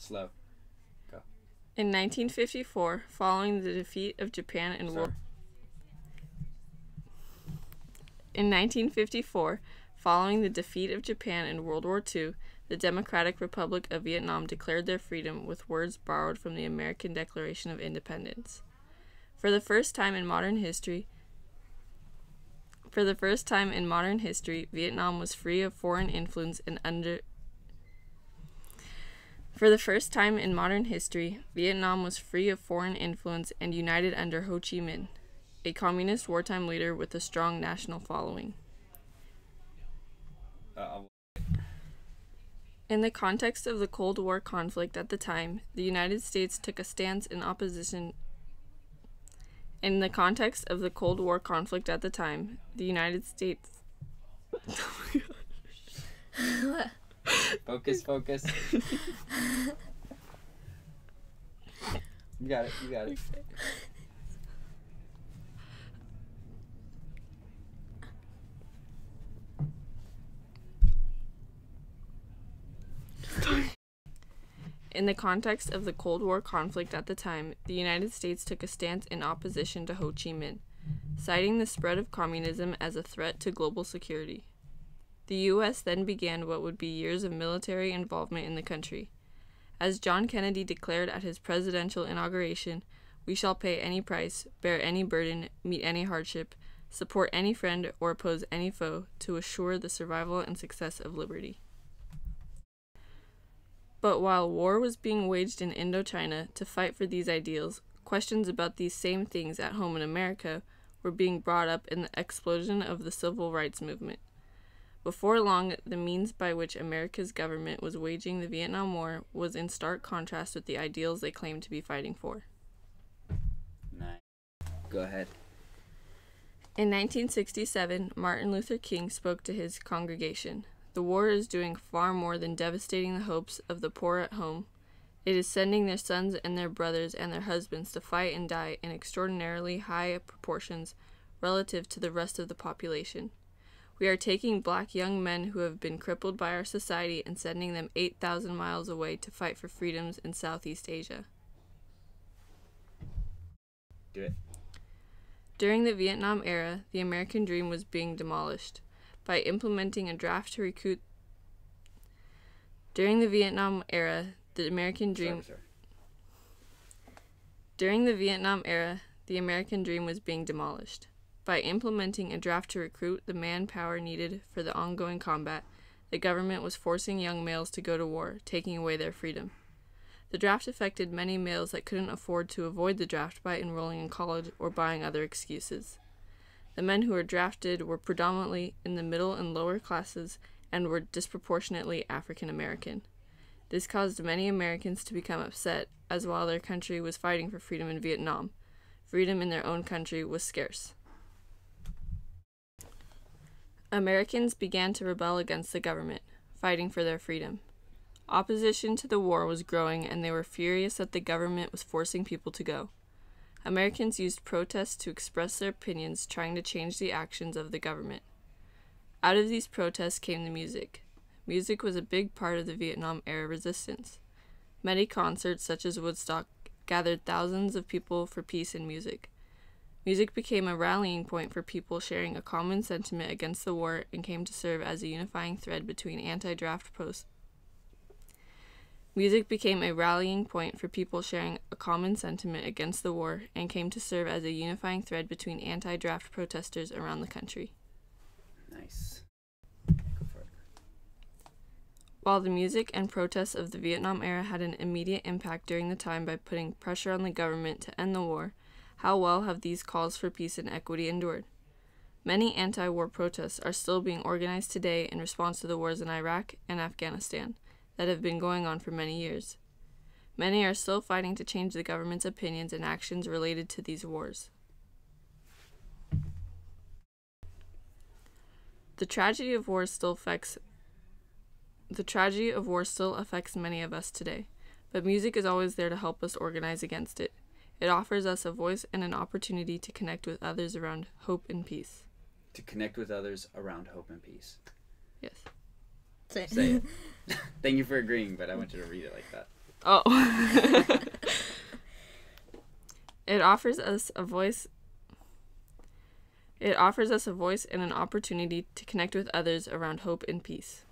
Slow. Go. In 1954, following the defeat of Japan in World War II, the Democratic Republic of Vietnam declared their freedom with words borrowed from the American Declaration of Independence. For the first time in modern history, Vietnam was free of foreign influence and united under Ho Chi Minh, a communist wartime leader with a strong national following. In the context of the Cold War conflict at the time, the United States took a stance in opposition Focus. You got it. Okay. In the context of the Cold War conflict at the time, the United States took a stance in opposition to Ho Chi Minh, citing the spread of communism as a threat to global security. The U.S. then began what would be years of military involvement in the country. As John Kennedy declared at his presidential inauguration, "We shall pay any price, bear any burden, meet any hardship, support any friend, or oppose any foe to assure the survival and success of liberty." But while war was being waged in Indochina to fight for these ideals, questions about these same things at home in America were being brought up in the explosion of the civil rights movement. Before long, the means by which America's government was waging the Vietnam War was in stark contrast with the ideals they claimed to be fighting for. Nice. Go ahead. In 1967, Martin Luther King spoke to his congregation. "The war is doing far more than devastating the hopes of the poor at home. It is sending their sons and their brothers and their husbands to fight and die in extraordinarily high proportions relative to the rest of the population. We are taking black young men who have been crippled by our society and sending them 8,000 miles away to fight for freedoms in Southeast Asia." Do it. During the Vietnam era, the American dream was being demolished. By implementing a draft to recruit the American dream was being demolished. By implementing a draft to recruit the manpower needed for the ongoing combat, the government was forcing young males to go to war, taking away their freedom. The draft affected many males that couldn't afford to avoid the draft by enrolling in college or buying other excuses. The men who were drafted were predominantly in the middle and lower classes and were disproportionately African American. This caused many Americans to become upset, as while their country was fighting for freedom in Vietnam, freedom in their own country was scarce. Americans began to rebel against the government, fighting for their freedom. Opposition to the war was growing, and they were furious that the government was forcing people to go. Americans used protests to express their opinions, trying to change the actions of the government. Out of these protests came the music. Music was a big part of the Vietnam-era resistance. Many concerts, such as Woodstock, gathered thousands of people for peace and music. Music became a rallying point for people sharing a common sentiment against the war and came to serve as a unifying thread between anti-draft protesters around the country. Nice. Go for it. While the music and protests of the Vietnam era had an immediate impact during the time by putting pressure on the government to end the war, how well have these calls for peace and equity endured? Many anti-war protests are still being organized today in response to the wars in Iraq and Afghanistan that have been going on for many years. Many are still fighting to change the government's opinions and actions related to these wars. The tragedy of war still affects many of us today, but music is always there to help us organize against it. It offers us a voice and an opportunity to connect with others around hope and peace. To connect with others around hope and peace. Yes. Say it. Thank you for agreeing, but I want you to read it like that. Oh. It offers us a voice. It offers us a voice and an opportunity to connect with others around hope and peace.